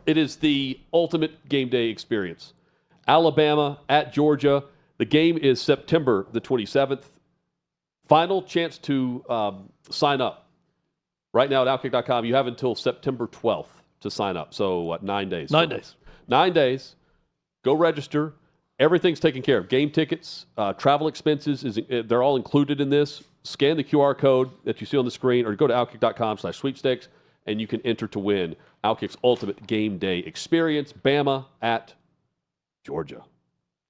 It is the ultimate game day experience. Alabama at Georgia. The game is September the 27th. Final chance to sign up. Right now at OutKick.com, you have until September 12th to sign up. So, what, 9 days? 9 days. 9 days. Go register. Everything's taken care of. Game tickets, travel expenses, they're all included in this. Scan the QR code that you see on the screen or go to OutKick.com/sweepstakes, and you can enter to win OutKick's ultimate game day experience. Bama at Georgia.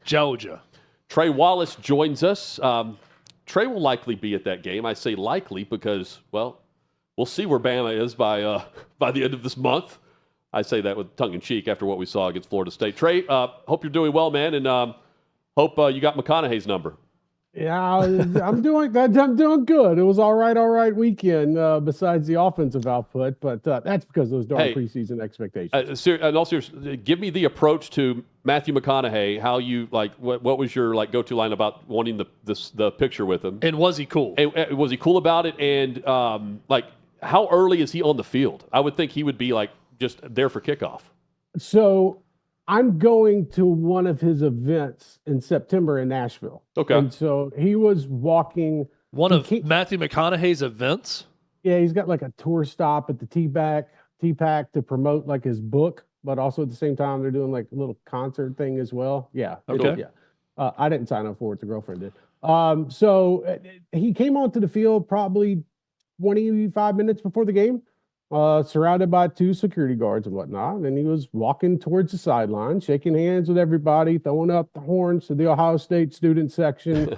Trey Wallace joins us. Trey will likely be at that game. I say likely because, well, we'll see where Bama is by the end of this month. I say that with tongue-in-cheek after what we saw against Florida State. Trey, hope you're doing well, man, and hope you got McConaughey's number. Yeah, I'm doing good. It was all right weekend besides the offensive output, but that's because of those darn preseason expectations. And also, give me the approach to Matthew McConaughey. How you what was your go-to line about wanting the picture with him? And was he cool? And was he cool about it? And how early is he on the field? I would think he would be just there for kickoff. So I'm going to one of his events in September in Nashville. Okay. And so he was walking. One of Matthew McConaughey's events? Yeah, he's got a tour stop at the T-Pack to promote his book, but also at the same time they're doing a little concert thing as well. Yeah. Okay. Yeah. I didn't sign up for it. The girlfriend did. So he came onto the field probably 25 minutes before the game. Surrounded by 2 security guards and whatnot. And he was walking towards the sideline, shaking hands with everybody, throwing up the horns to the Ohio State student section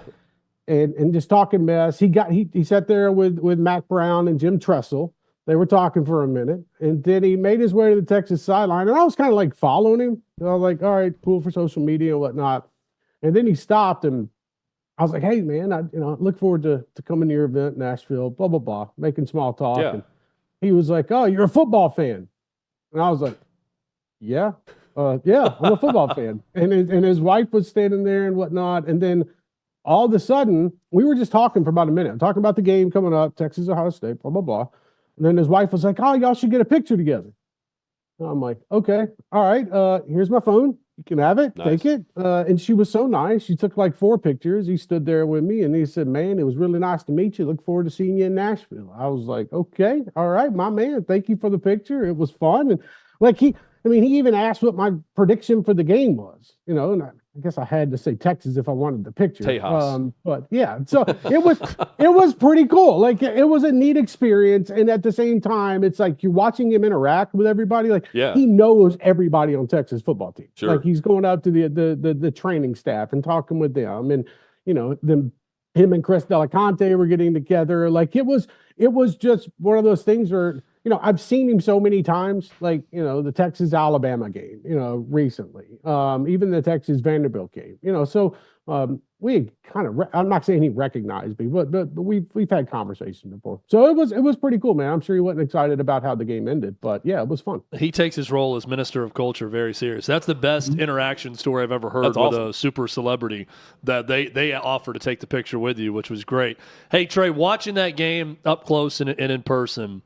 and just talking mess. He sat there with Mac Brown and Jim Tressel. They were talking for a minute. And then he made his way to the Texas sideline. And I was kind of following him. I was all right, cool for social media and whatnot. And then he stopped and I was like, hey, man, I look forward to coming to your event in Nashville, blah, blah, blah, making small talk. Yeah. And he was like, oh, you're a football fan. And I was like, yeah, I'm a football fan. And his wife was standing there and whatnot. And then all of a sudden, we were just talking for about a minute, talking about the game coming up, Texas, Ohio State, blah, blah, blah. And then his wife was like, oh, y'all should get a picture together. And I'm like, okay, all right, here's my phone. You can have it. Nice. Take it. And she was so nice. She took 4 pictures. He stood there with me and he said, man, it was really nice to meet you. Look forward to seeing you in Nashville. I was like, okay, all right, my man. Thank you for the picture. It was fun. And he even asked what my prediction for the game was, and I guess I had to say Texas if I wanted the picture. Tejas. But yeah, so it was pretty cool. It was a neat experience. And at the same time, it's you're watching him interact with everybody. He knows everybody on Texas football team. Sure. He's going out to the training staff and talking with them. And, him and Chris Delaconte were getting together. It was just one of those things where, I've seen him so many times, the Texas-Alabama game, recently, even the Texas-Vanderbilt game, so we kind of, I'm not saying he recognized me, but we've had conversations before. So it was pretty cool, man. I'm sure he wasn't excited about how the game ended, but yeah, it was fun. He takes his role as Minister of Culture very serious. That's the best interaction story I've ever heard with a super celebrity, that they offer to take the picture with you, which was great. Hey, Trey, watching that game up close and in person,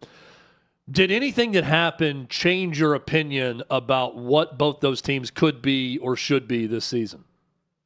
did anything that happened change your opinion about what both those teams could be or should be this season?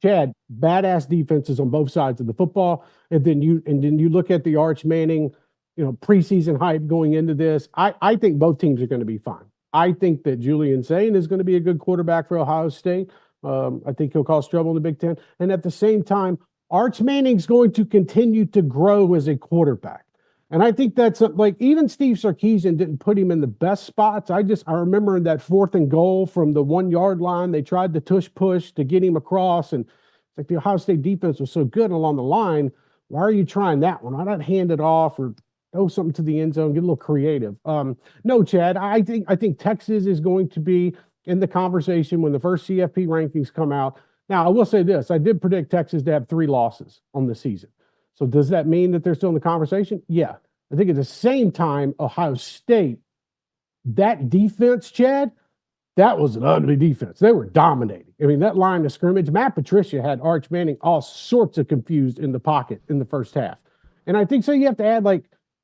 Chad, badass defenses on both sides of the football. And then you look at the Arch Manning, preseason hype going into this. I think both teams are going to be fine. I think that Julian Sayin is going to be a good quarterback for Ohio State. I think he'll cause trouble in the Big Ten. And at the same time, Arch Manning's going to continue to grow as a quarterback. And I think that's even Steve Sarkisian didn't put him in the best spots. I remember in that 4th and goal from the 1-yard line, they tried to push to get him across. And it's the Ohio State defense was so good along the line. Why are you trying that one? Why not hand it off or throw something to the end zone, get a little creative? No, Chad, I think Texas is going to be in the conversation when the first CFP rankings come out. Now, I will say this. I did predict Texas to have 3 losses on the season. So does that mean that they're still in the conversation? Yeah. I think at the same time, Ohio State, that defense, Chad, that was an ugly defense. They were dominating. That line of scrimmage, Matt Patricia had Arch Manning all sorts of confused in the pocket in the first half. And I think so you have to add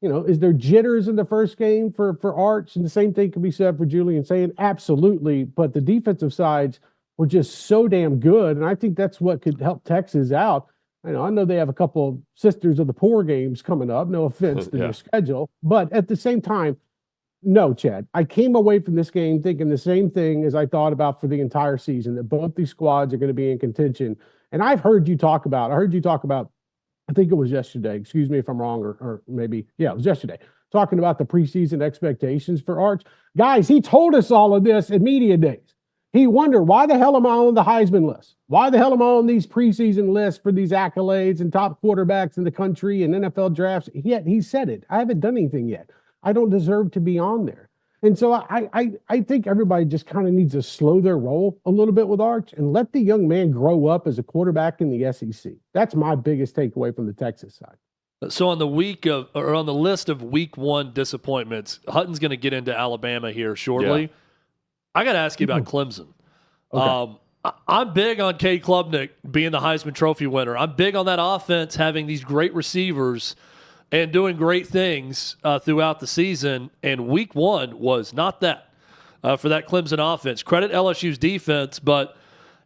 is there jitters in the first game for Arch? And the same thing can be said for Julian Sayin. Absolutely. But the defensive sides were just so damn good. And I think that's what could help Texas out. I know they have a couple Sisters of the Poor games coming up. No offense to their schedule. But at the same time, no, Chad. I came away from this game thinking the same thing as I thought about for the entire season, that both these squads are going to be in contention. And I heard you talk about, I think it was yesterday. Excuse me if I'm wrong, or maybe, it was yesterday, talking about the preseason expectations for Arch. Guys, he told us all of this at media days. He wondered, why the hell am I on the Heisman list? Why the hell am I on these preseason lists for these accolades and top quarterbacks in the country and NFL drafts? Yet he said it. I haven't done anything yet. I don't deserve to be on there. And so I think everybody just kind of needs to slow their roll a little bit with Arch and let the young man grow up as a quarterback in the SEC. That's my biggest takeaway from the Texas side. So on the list of week 1 disappointments, Hutton's going to get into Alabama here shortly. Yeah. I got to ask you about Clemson. Okay. I'm big on Cade Klubnik being the Heisman Trophy winner. I'm big on that offense having these great receivers and doing great things throughout the season. And week 1 was not that for that Clemson offense. Credit LSU's defense, but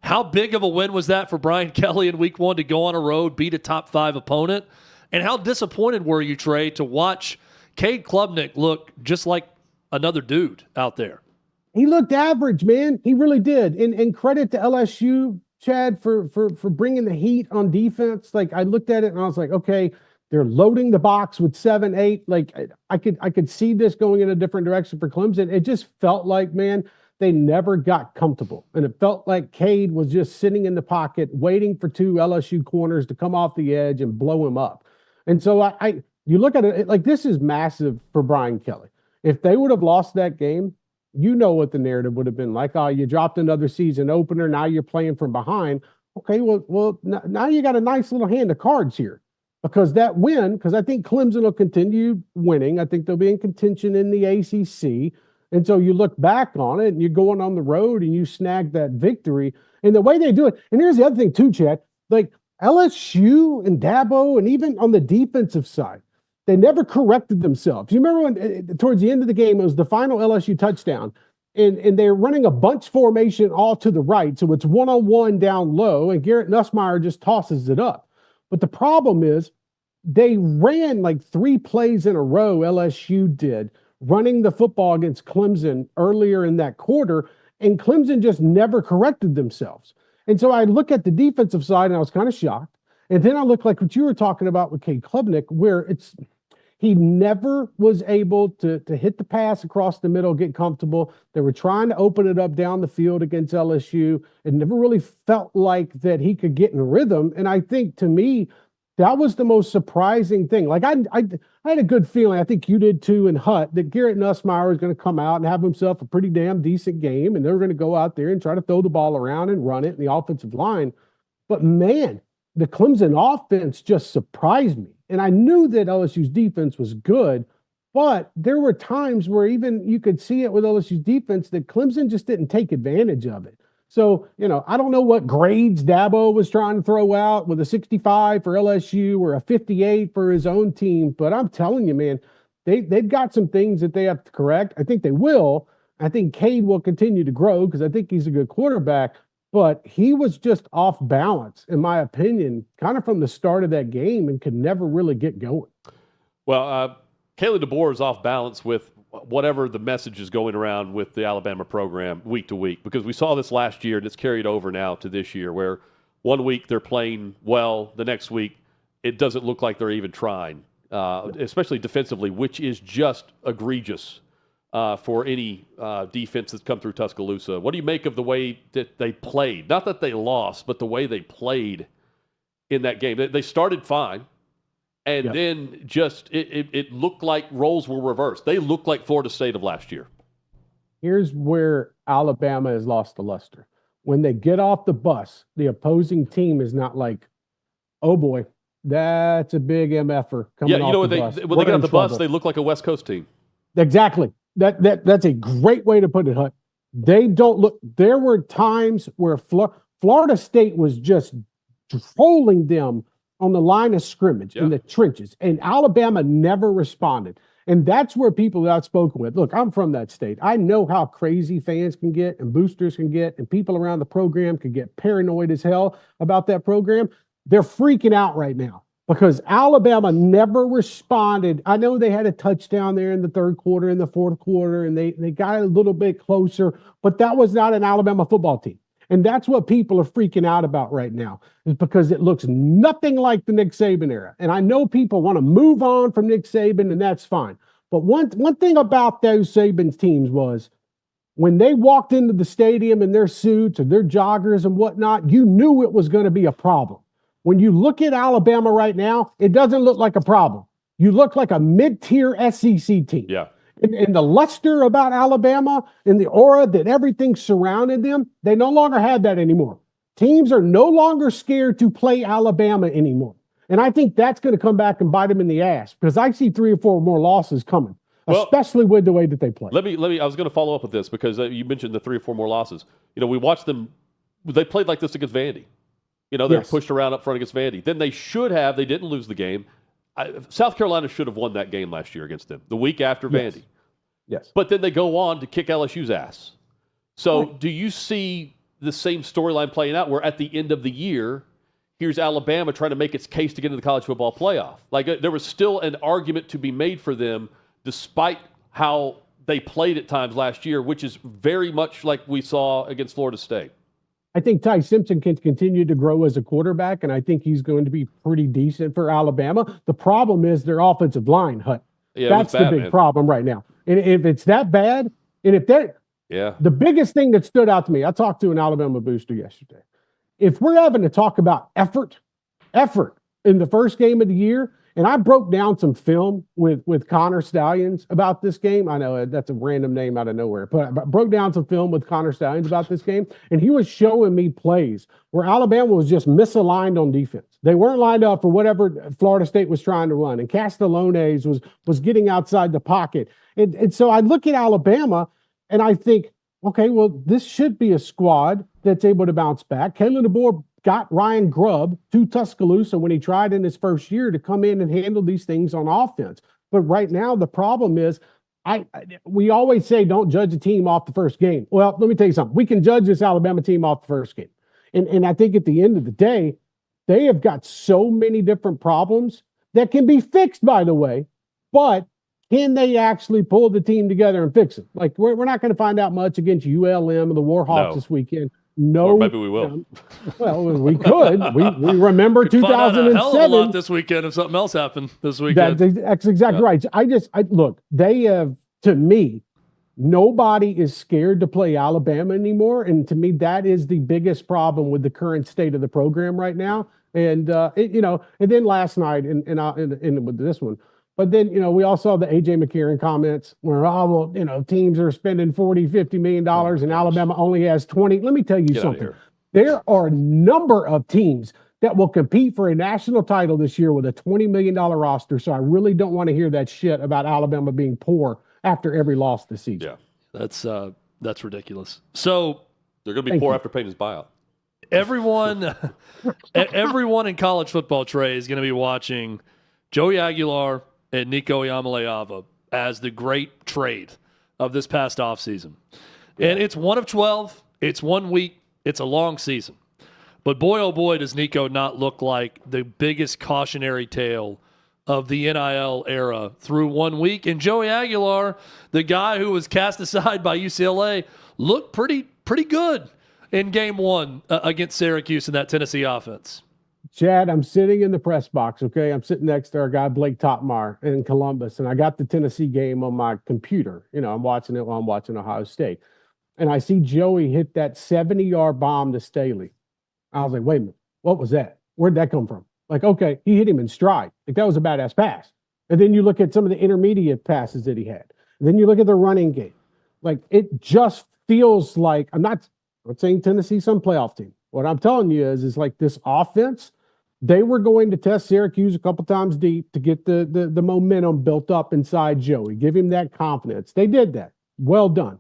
how big of a win was that for Brian Kelly in week 1 to go on a road, beat a top 5 opponent? And how disappointed were you, Trey, to watch Cade Klubnik look just like another dude out there? He looked average, man. He really did. And credit to LSU, Chad, for bringing the heat on defense. Like, I looked at it and I was like, okay, they're loading the box with 7, 8. Like, I could see this going in a different direction for Clemson. It just felt like, man, they never got comfortable. And it felt like Cade was just sitting in the pocket, waiting for 2 LSU corners to come off the edge and blow him up. And so you look at it, like, this is massive for Brian Kelly. If they would have lost that game, you know what the narrative would have been like. Oh, you dropped another season opener. Now you're playing from behind. Okay, well, now you got a nice little hand of cards here. Because that win, because I think Clemson will continue winning. I think they'll be in contention in the ACC. And so you look back on it and you're going on the road and you snag that victory. And the way they do it, and here's the other thing too, Chad, like LSU and Dabo, and even on the defensive side, they never corrected themselves. You remember when towards the end of the game, it was the final LSU touchdown, and they're running a bunch formation all to the right. So it's 1-on-1 down low, and Garrett Nussmeier just tosses it up. But the problem is they ran like 3 plays in a row, LSU did, running the football against Clemson earlier in that quarter, and Clemson just never corrected themselves. And so I look at the defensive side, and I was kind of shocked. And then I look like what you were talking about with Cade Klubnik, where he never was able to hit the pass across the middle, get comfortable. They were trying to open it up down the field against LSU. It never really felt like that he could get in rhythm. And I think, to me, that was the most surprising thing. Like, I had a good feeling, I think you did too, in Hut, that Garrett Nussmeier was going to come out and have himself a pretty damn decent game, and they were going to go out there and try to throw the ball around and run it in the offensive line. But, man, the Clemson offense just surprised me. And I knew that LSU's defense was good, but there were times where even you could see it with LSU's defense that Clemson just didn't take advantage of it. So, I don't know what grades Dabo was trying to throw out with a 65 for LSU or a 58 for his own team, but I'm telling you, man, they've got some things that they have to correct. I think they will. I think Cade will continue to grow because I think he's a good quarterback. But he was just off balance, in my opinion, kind of from the start of that game, and could never really get going. Well, Kayla DeBoer is off balance with whatever the message is going around with the Alabama program week to week, because we saw this last year and it's carried over now to this year, where one week they're playing well, the next week it doesn't look like they're even trying, especially defensively, which is just egregious. For any defense that's come through Tuscaloosa. What do you make of the way that they played? Not that they lost, but the way they played in that game. They started fine, and then just it looked like roles were reversed. They looked like Florida State of last year. Here's where Alabama has lost the luster. When they get off the bus, the opposing team is not like, oh boy, that's a big MFer coming off the bus. When they get off the bus, they look like a West Coast team. Exactly. That's a great way to put it, Hut. They don't look. There were times where Florida State was just trolling them on the line of scrimmage, in the trenches, and Alabama never responded. And that's where people that I've spoken with, look, I'm from that state. I know how crazy fans can get and boosters can get, and people around the program can get paranoid as hell about that program. They're freaking out right now because Alabama never responded. I know they had a touchdown there in the third quarter, in the fourth quarter, and they got a little bit closer, but that was not an Alabama football team. And that's what people are freaking out about right now, is because it looks nothing like the Nick Saban era. And I know people want to move on from Nick Saban, and that's fine. But one thing about those Saban teams was when they walked into the stadium in their suits or their joggers and whatnot, you knew it was going to be a problem. When you look at Alabama right now, it doesn't look like a problem. You look like a mid-tier SEC team. Yeah. And the luster about Alabama and the aura that everything surrounded them, they no longer have that anymore. Teams are no longer scared to play Alabama anymore. And I think that's going to come back and bite them in the ass because I see 3 or 4 more losses coming, especially with the way that they play. Let me. I was going to follow up with this because you mentioned the 3 or 4 more losses. You know, we watched them. They played like this against Vandy. You know, they're pushed around up front against Vandy. Then they should have. They didn't lose the game. South Carolina should have won that game last year against them, the week after Vandy. Yes. But then they go on to kick LSU's ass. So do you see the same storyline playing out where at the end of the year, here's Alabama trying to make its case to get into the college football playoff? Like there was still an argument to be made for them despite how they played at times last year, which is very much like we saw against Florida State. I think Ty Simpson can continue to grow as a quarterback, and I think he's going to be pretty decent for Alabama. The problem is their offensive line, Hut. Yeah, that's the big problem right now. And if it's that bad, and if that, the biggest thing that stood out to me, I talked to an Alabama booster yesterday. If we're having to talk about effort in the first game of the year, and I broke down some film with Connor Stallions about this game. I know that's a random name out of nowhere, but I broke down some film with Connor Stallions about this game, and he was showing me plays where Alabama was just misaligned on defense. They weren't lined up for whatever Florida State was trying to run, and Castellanes was getting outside the pocket. And so I look at Alabama, and I think, okay, well, this should be a squad that's able to bounce back. Kalen DeBoer got Ryan Grubb to Tuscaloosa when he tried in his first year to come in and handle these things on offense. But right now, the problem is we always say don't judge a team off the first game. Well, let me tell you something. We can judge this Alabama team off the first game. And I think at the end of the day, they have got so many different problems that can be fixed, by the way, but can they actually pull the team together and fix it? Like, we're not going to find out much against ULM or the Warhawks this weekend. No, or maybe we will. Well, we could. We remember 2007. Hell of a lot this weekend if something else happened this weekend. That's exactly right. Look. They have, to me, nobody is scared to play Alabama anymore, and to me, that is the biggest problem with the current state of the program right now. And and then last night, and with this one. But then, we all saw the A.J. McCarron comments where, teams are spending $40, $50 million and Alabama only has 20. Let me tell you something. There are a number of teams that will compete for a national title this year with a $20 million roster. So I really don't want to hear that shit about Alabama being poor after every loss this season. Yeah, that's ridiculous. So they're going to be poor after paying his buyout. Everyone in college football, Trey, is going to be watching Joey Aguilar and Nico Iamaleava as the great trade of this past offseason. And it's 1 of 12. It's 1 week. It's a long season. But boy, oh boy, does Nico not look like the biggest cautionary tale of the NIL era through 1 week. And Joey Aguilar, the guy who was cast aside by UCLA, looked pretty good in game 1 against Syracuse in that Tennessee offense. Chad, I'm sitting in the press box, okay? I'm sitting next to our guy, Blake Topmar, in Columbus, and I got the Tennessee game on my computer. I'm watching it while I'm watching Ohio State. And I see Joey hit that 70-yard bomb to Staley. I was like, wait a minute, what was that? Where'd that come from? Like, okay, he hit him in stride. Like, that was a badass pass. And then you look at some of the intermediate passes that he had. And then you look at the running game. Like, it just feels like, I'm not saying Tennessee's some playoff team. What I'm telling you is like this offense, they were going to test Syracuse a couple times deep to get the momentum built up inside Joey, give him that confidence. They did that. Well done.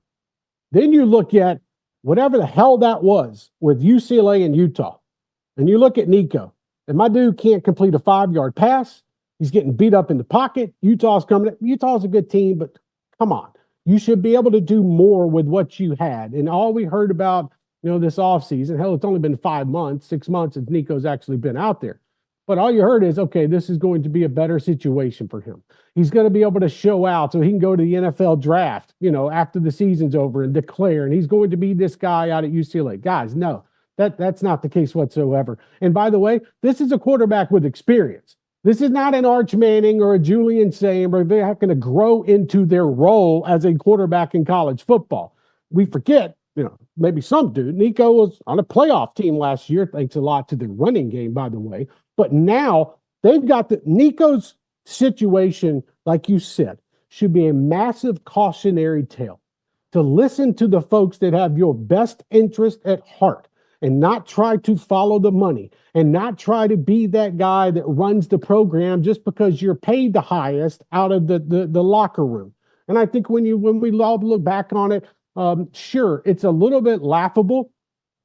Then you look at whatever the hell that was with UCLA and Utah, and you look at Nico, If my dude can't complete a 5-yard pass, he's getting beat up in the pocket. Utah's coming. Utah's a good team, but come on. You should be able to do more with what you had. And all we heard about, this offseason, hell, it's only been 5 months, 6 months since Nico's actually been out there. But all you heard is, okay, this is going to be a better situation for him. He's going to be able to show out so he can go to the NFL draft, after the season's over and declare, and he's going to be this guy out at UCLA. Guys, no, that's not the case whatsoever. And by the way, this is a quarterback with experience. This is not an Arch Manning or a Julian Sayin where they're going to grow into their role as a quarterback in college football. We forget, maybe some do. Nico was on a playoff team last year, thanks a lot to the running game, by the way. But now they've got Nico's situation, like you said, should be a massive cautionary tale to listen to the folks that have your best interest at heart and not try to follow the money and not try to be that guy that runs the program just because you're paid the highest out of the locker room. And I think when we all look back on it, sure, it's a little bit laughable.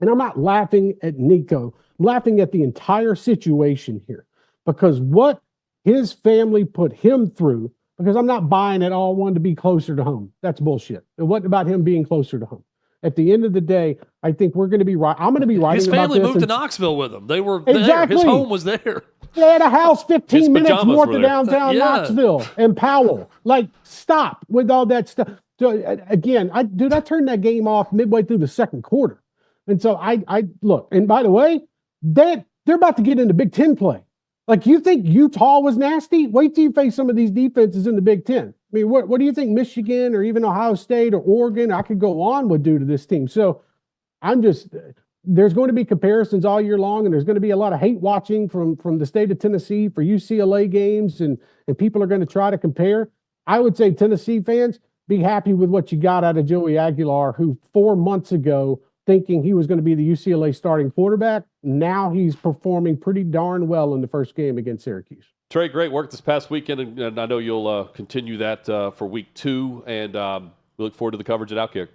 And I'm not laughing at Nico. I'm laughing at the entire situation here because what his family put him through, because I'm not buying it all wanted to be closer to home. That's bullshit. It wasn't about him being closer to home. At the end of the day, I think we're going to be right. I'm going to be writing about this. His family moved to Knoxville with him. They were exactly there. His home was there. They had a house 15 minutes north of downtown Yeah. Knoxville and Powell. Like, stop with all that stuff. So, again, I turned that game off midway through the second quarter. And so I look, and by the way, they're about to get into Big Ten play. Like, you think Utah was nasty? Wait till you face some of these defenses in the Big Ten. I mean, what do you think Michigan or even Ohio State or Oregon, I could go on, would do to this team? So there's going to be comparisons all year long, and there's going to be a lot of hate watching from the state of Tennessee for UCLA games, and people are going to try to compare. I would say Tennessee fans, be happy with what you got out of Joey Aguilar, who 4 months ago, thinking he was going to be the UCLA starting quarterback, now he's performing pretty darn well in the first game against Syracuse. Trey, great work this past weekend, and I know you'll continue that for week 2, and we look forward to the coverage at OutKick.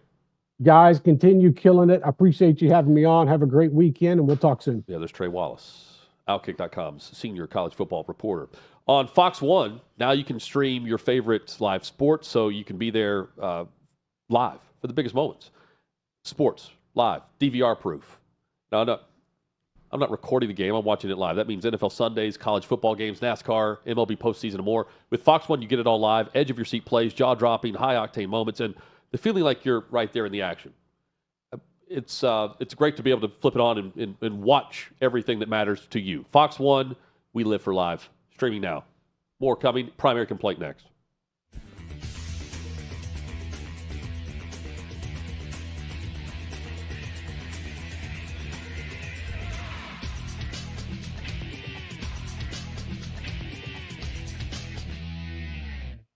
Guys, continue killing it. I appreciate you having me on. Have a great weekend, and we'll talk soon. Yeah, there's Trey Wallace, OutKick.com's senior college football reporter. On Fox 1, now you can stream your favorite live sports, so you can be there live for the biggest moments. Sports, live, DVR proof. No, I'm not recording the game. I'm watching it live. That means NFL Sundays, college football games, NASCAR, MLB postseason, and more. With Fox 1, you get it all live. Edge of your seat plays, jaw-dropping, high-octane moments, and the feeling like you're right there in the action. It's great to be able to flip it on and watch everything that matters to you. Fox 1, we live for live. Streaming now. More coming. Primary Complaint next.